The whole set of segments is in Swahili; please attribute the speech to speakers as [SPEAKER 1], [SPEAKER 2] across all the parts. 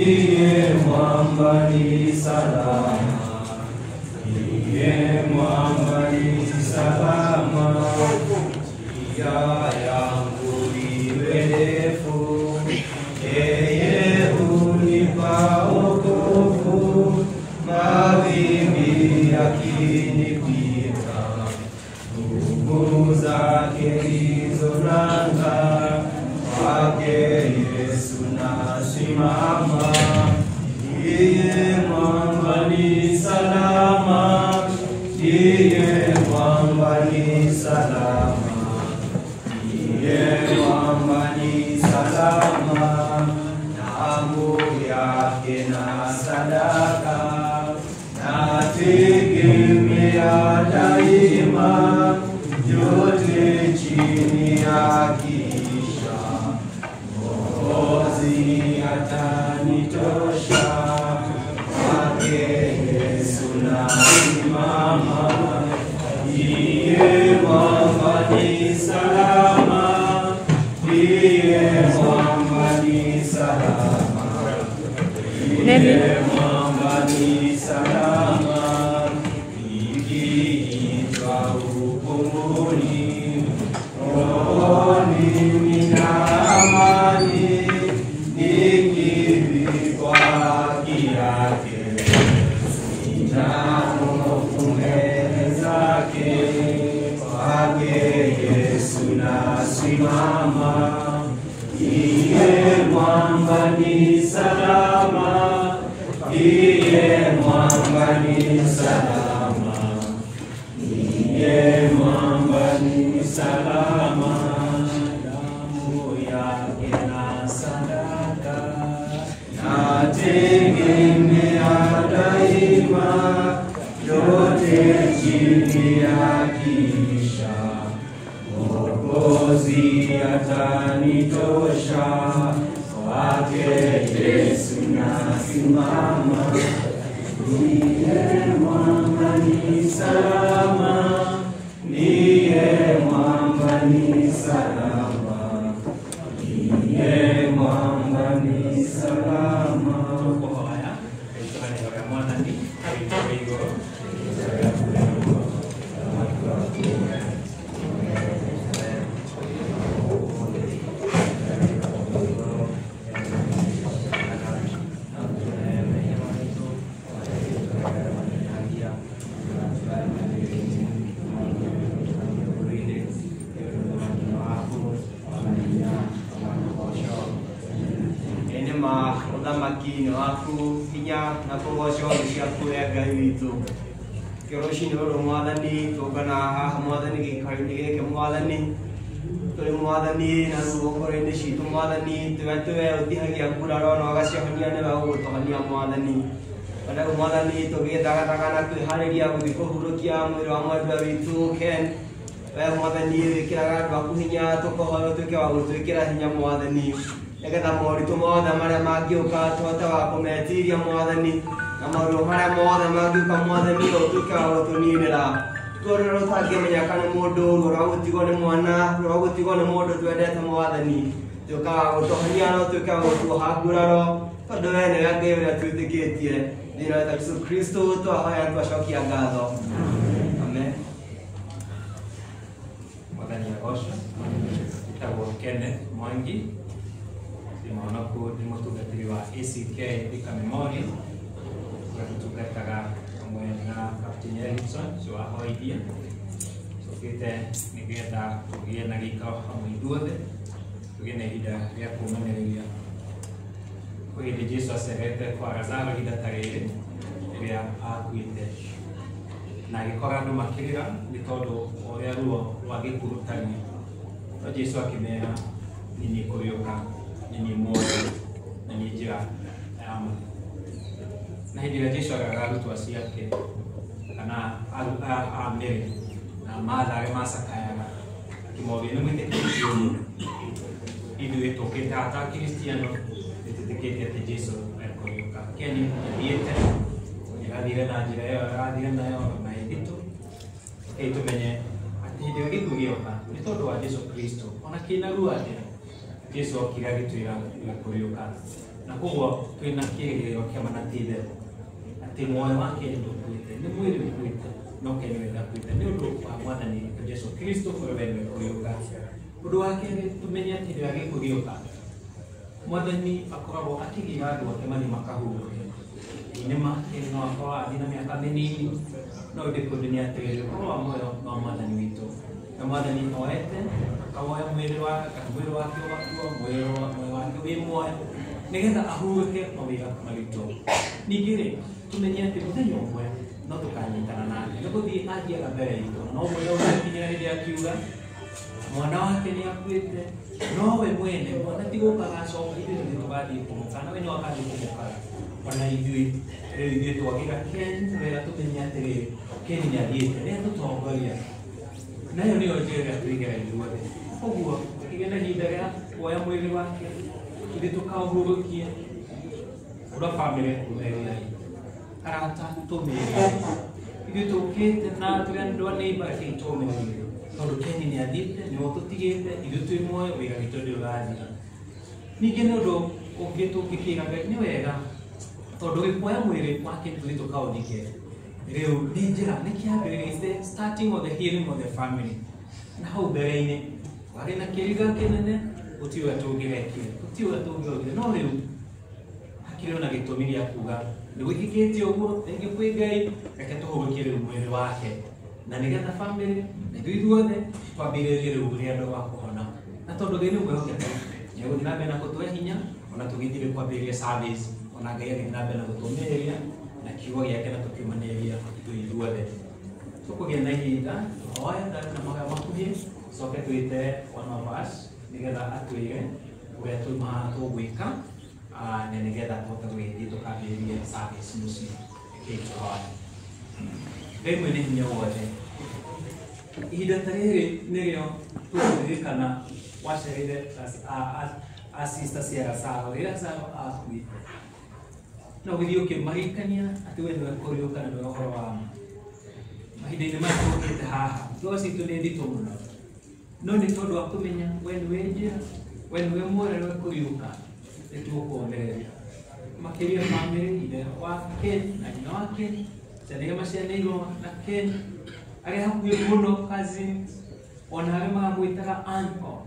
[SPEAKER 1] Iye mwamba ni salama, iye mwamba ni salama, njia yangu iwe ndefu, yeye hunipa wokovu, mawimbi yakinipita, nguvu zake ndizo nanga, kwake Yesu nasimama. Iye mwamba ni salama, iye mwamba ni salama, iye mwamba ni salama, damu yake na sadaka nategemea daima, yote chini ya kisha Mwokozi atanitosha, kwake Yesu nasimama. Iye mwamba ni salama, iye mwamba ni salama, iye mwamba ni salama, nikiitwa hukumuni, rohoni nina amani, nikivikwa haki yake, sina hofu mbele zake, kwake Yesu nasimama. Iye mwamba ni salama, iye mwamba ni salama, iye mwamba ni salama, damu yake na sadaka nategemea daima, yote chini ya kisha Mwokozi atanitosha, kwake Yesu nasimama. Niye mwamba ni salama, niye mwamba ni salama, niye mwamba ni salama. Makini waku hinya na kogosho cia kuya Ngai witu kiroshi no mwathani tugana haha mwathani gikarini gike mwathani turi mwathani na ruhongore-ini citu mwathani tuwe uthihagia nguraro na wagacihonia ni we ugutuhonia mwathani kana mwathani tugithagataga na kwihariria guthi kuhurukia mwiri wa mwendwa witu Ken we mwathani wikiraga andu aku hinya tukohoya tuike wa gutwikira hinya mwathani egetha moritu mothe maria mangiuka tuhote wa kumetiria mwathani na maundu maria mothe mangiuka mwathani utuike wa gutuninira tworero tangimenya kana mundu uragutigo ni mwana uragutigo ni mundu twendete mwathani tuika wa gutuhonia no tuike wa gutuha nguraro tondu we ni we Ngai uria twitikitie thina wa Yesu Kristo twahoya twacokia ngatho amen.
[SPEAKER 2] Mwathani agocwo itagwo Kenneth Mwangi mwanako ni mutungatiri wa ACK Thika Memorial gutungataga hamwe na Captain Erickson so ahoithia sokete nigetha tugie na gikao hamwe ithuothe tugie na ihinda ria kumanĩrĩria kwĩhĩndĩ Jesu acerete kwa Lazaro ihinda ta rĩrĩ rĩrĩa akuĩte na agĩkora andũ makĩrĩra nĩ tondũ ũrĩa ruo rwa gĩkurutani no Jesu akĩmera nini kũriũka ni moyo na ni njira ya ma na hĩndĩ ĩrĩa Jesu ararutwo ciake kana amere na matha arĩa macakayaga akĩmoria nĩ mwĩtĩkĩtie ithuĩ tũkĩte ata Kristiano nĩtwĩtĩkĩtie atĩ Jesu ekũriũka Keni athiĩte ĩrathire na njĩra ĩyo arathire nayo na ĩthitũ tumenye atĩ hĩndĩ ĩrĩa gĩkuũ gĩoka nĩ tondũ wa Jesu Kristo ona kĩna ruo atĩa Jesu okire agĩtwĩra kũriũka na koguo twina kĩrĩgĩrĩro kĩa manatithe atĩ muoyo wake ndũkuĩte nĩ mwĩrĩ ũkuĩte no Ngai nĩwe ndakuĩte nĩ ũndũ wa Mwathani Jesũ Kristo we nĩwe ũrĩũka. Ũndũ wa kerĩ tũmenye atĩ rĩrĩa gĩkuũ gĩoka Mwathani akoragwo akĩgiria andũ ake mathiĩ makahurũke. Inĩma no akorwo athiĩ na mĩaka mĩnini no ndĩkũndũ nĩ atĩrĩrĩ ũhoro wa muoyo wa Mwathani witũ na Mwathani oete akawoya mwĩrĩ wake kana mwĩrĩ wake ũgakuo muoyo wake wĩ muoyo nĩgetha ahurũke mawĩra maritũ. Ningĩ rĩ tumenye atĩ mũthenya ũmwe no tũkanyitana nake nĩ gũthiĩ athiaga mbere itũ no mũthenya ũrĩa akinyĩra rĩrĩa akiuga mwana wake nĩ akuĩte no we mwene mwana ti gũka agacoka ithuĩ nĩ tũgathiĩ kũmũka na we no agathiĩ kũmũkara ona ithuĩ rĩu ithuĩ twagĩra Ken wega tũmenye atĩrĩrĩ Ken nĩ athiĩte rĩrĩa tũtongoria nayo nĩyo njĩra ĩrĩa twĩgera ithuothe. Ũguo tũkĩgĩa na ihinda rĩa kuoya mwĩrĩ wake ithuĩ tũkaũhurũkie ũrĩa bamĩrĩ tũmeria arata tũmeria ithuĩ tũkĩte na tũgandwa neighbor reke tũmeria tondũ Ken nĩ athiĩte nĩwe tũtigĩte ithuĩ twĩ muoyo wĩra witũ ndũrathira. Ningĩ nĩ ũndũ ũngĩ tũngĩkĩra nĩ wega tondũ gĩkuoya mwĩrĩ wake ithuĩ tũkaũthike rĩu nĩ njĩra nĩ kĩambĩrĩria is the starting of the healing of the family. Na hau mbere-inĩ warĩ na kĩriga kĩnene gũtirĩ ũrĩa tũngĩrekire gũtirĩ ũrĩa tũngĩogire no rĩu hakĩrĩ ona gĩtũmi gĩa kuga nĩ gwĩkĩkĩte ũguo rĩngĩ kwĩ Ngai reke tũhũrũkie rĩu mwĩrĩ wake na nĩgetha family na ithuothe twambĩrĩrie rĩu rũgendo rwa kũhona na tondũ Ngai nĩ mwĩhokeku nĩ egũthiĩ na mbere na gũtũhe hinya ona tũgĩthiĩ kwambĩrĩria service ona Ngai agĩthiĩ na mbere na gũtũũmĩrĩria na kiugo gĩake na tũkiumanĩrĩria ithuothe. Tũkũgĩa na ihinda tũhoe na mahoya makuhĩ coke twĩte one of us nĩgetha atwĩre ũrĩa tũgwĩka na nĩgetha tũhote gũgĩthiĩ tũkambĩrĩrie service mũciĩ kĩtũhoe. Ngai mwene hinya wothe ihinda ta rĩrĩ nĩrĩo tũkũririkana wacerire a sister Sarah Saro rĩrĩa Saro akuĩte no gũthiĩ ũkĩmarikania atĩ we nĩwe kũriũka na nĩwe ũhoro wa mahinda-inĩ maya tũkĩte haha ngoro citũ nĩ nditũ mũno no nĩ tondũ wa kũmenya we nĩwe njĩra we nĩwe muoyo nĩwe kũriũka nĩ tũgũkũomereria makĩria bamĩrĩ ithe wa Ken na nyina wa Ken ciana iria maciarĩirwo na Ken arĩa hakuhĩ mũno cousins ona arĩa magagwĩtaga uncle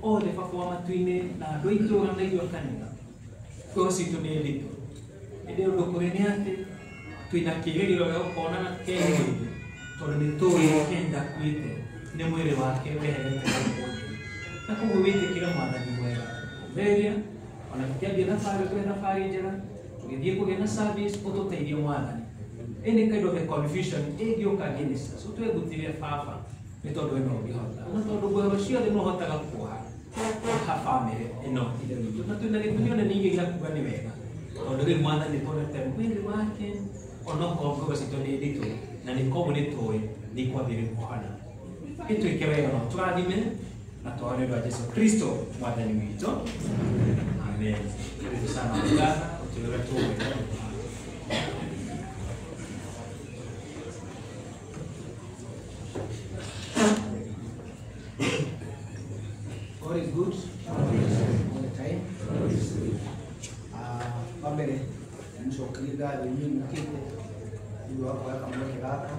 [SPEAKER 2] othe baba wa matu-inĩ na andũ a itũũra na ithuĩ kanitha ngoro citũ nĩ nditũ. Ĩndĩ ũndũ kũrĩ nĩ atĩ twĩna kĩĩrĩgĩrĩro gĩa gũkonana Ken rĩngĩ tondũ nĩ tũĩ Ken ndakuĩte nĩ mwĩrĩ wake weherete mũndũ na koguo wĩtĩkĩre Mwathani mwega ũmeria ona tũkĩambia thabarĩ njega tũgĩthiĩ kũgĩa na service ũtũteithie Mwathani. Any kind of a confusion ĩngĩũka against us ũtwĩgutĩre baba nĩ tondũ we no ũngĩhota na tondũ ngoro ciothe no ũhotaga kuoha bamĩrĩ ĩno ithe witũ na twĩna gĩtũmi ona ningĩ gĩa kuga nĩ wega tondũ rĩu Mwathani tũrete mwĩrĩ wake onokorwo ngoro citũ nĩ nditũ na nĩ koguo nĩ tũĩ nĩ ikwambĩrĩria kũhona. Ĩtwĩke wega no tũrathime na twaone rwa Jesũ Kristo Mwathani witũ. Amen. Karibu sana mganga utuweka tuwe.
[SPEAKER 1] God is good all the time. Mabere nishokiriga yenyewe mkite ndio wako waka mweke gaka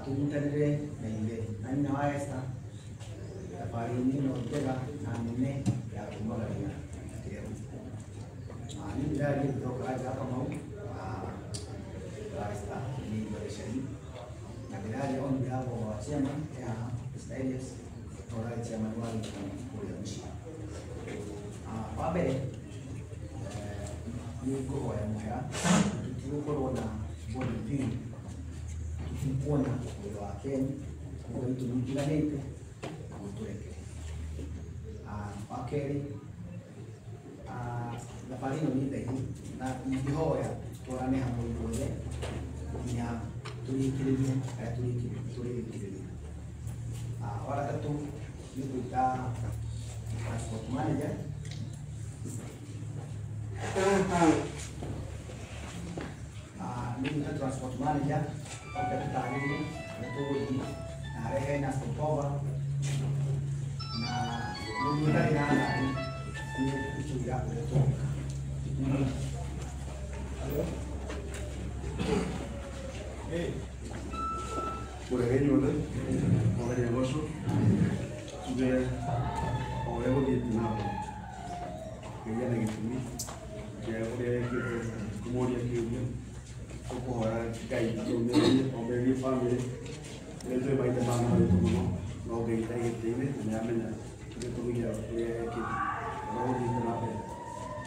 [SPEAKER 1] tujutanire na ile nani na waesa safari nino tega na nene ya kumwaga ya kile ni ndani kutoka hapa mau waesa ni barishani na ndani on yao wa chama ya stages tora chama wao kule mshi mabere ni kwa ya mwa tuko na bodi pili tukikuona kwa Ken kwa mtu mwingine nete kutureke akeri na palino ni dai na ndihoya tuone hapo ipoje nya tulikiriria tulikiriria wala tatu ni kuita transport manager mimi transport manager kwa taarifa natoji na rehe Stopova na mimi ndani na ni kuchuja kutoka
[SPEAKER 3] Por ejemplo, por el negocio de Oregon Vietnam, que ya le dije que ahora que como ya que yo como ahora que hay donde mi familia el de baita mama de todo no que está ahí tiene me llaman de todo ya que Oregon Vietnam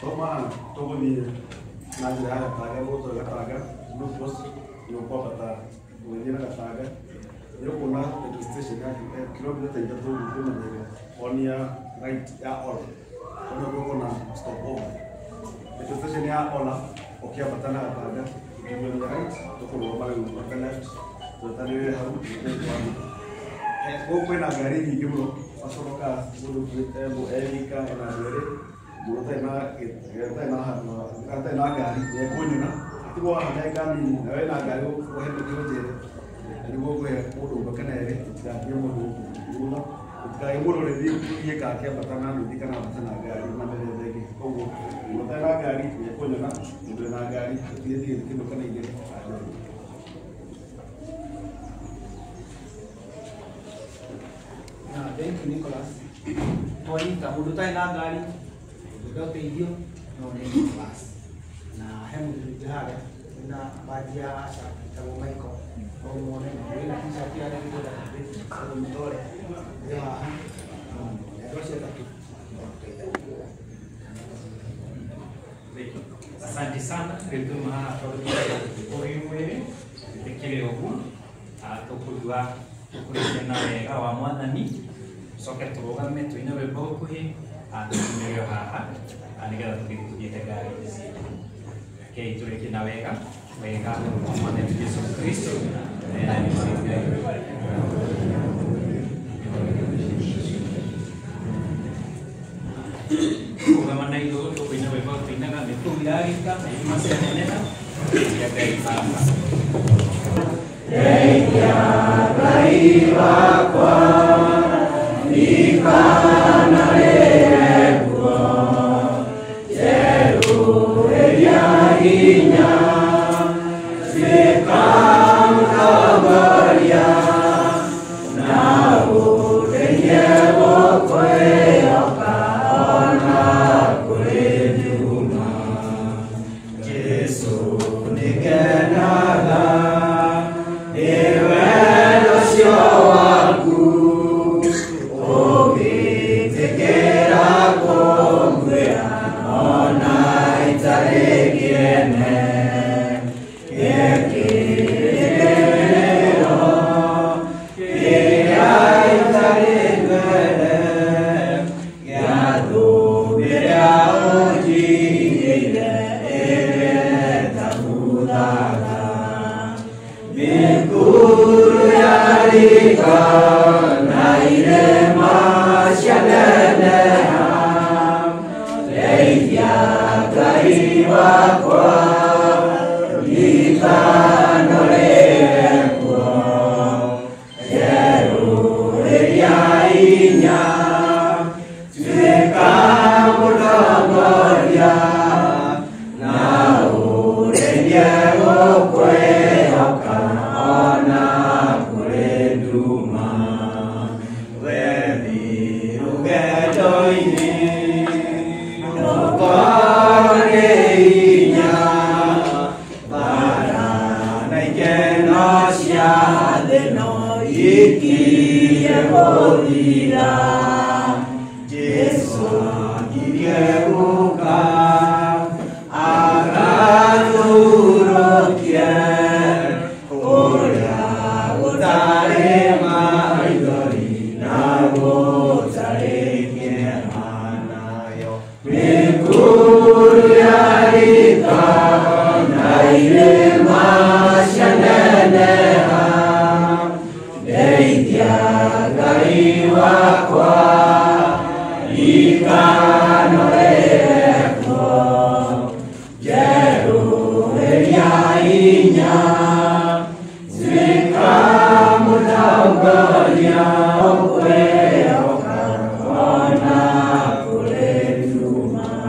[SPEAKER 3] toma todo ni nada paga otro la paga no pues no puedo pagar no tiene la paga yo con la registration ya kilomita ya todo una de onia right ya all ono ko na stop over registration ya all okia patana paga you will right to ko ba ba left to tani haru ko na gari ni kibro asoroka bulu mo erika na gari mo ta na gari ya ko ni na tibo na gari na gari ko he ko je ni ko ko do ba kana re ya yo mo do na ka yo mo re di ye ka ke patana ni kana patana gari na me de ke ko mo ta na gari ya ko ni na mo na gari ye di ke no kana ye
[SPEAKER 4] thank you Nicholas. Tony kamu tayo na gari. Ikaw tayo no Nicholas. Na hemu tulitihada na badia sa tawo Michael. O mo na wala kisa pia na dito na sa motore. Ya. Ito siya tatu.
[SPEAKER 2] Asante sana kwetu mahakawimwere tekele ogu tukudwa tukurikirana wega wa mwathani soke turugame twine wimbo ukuhi tumeyo haha nigetha tuthiĩte ngari ici kei turikina wega wega wa mwathani Yesu Kristo Ugamana itu tukuina wimbo tuinaga mituirarika masenenena ya ngai baba Eya gai wakwa ikana ego jeru eya inya sekamkabaria na urenyebo kweoka ona kweduma Yesu nigenaga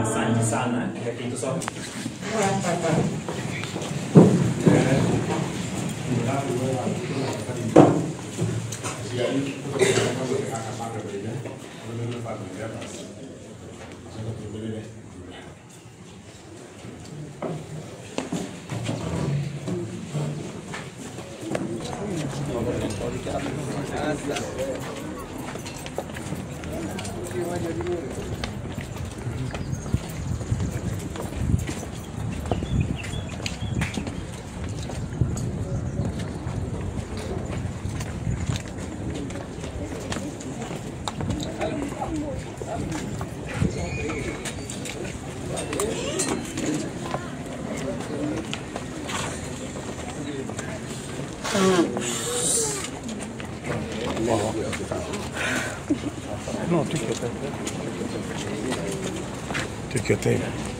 [SPEAKER 2] Asante sana.
[SPEAKER 5] No, take your time. Take your time.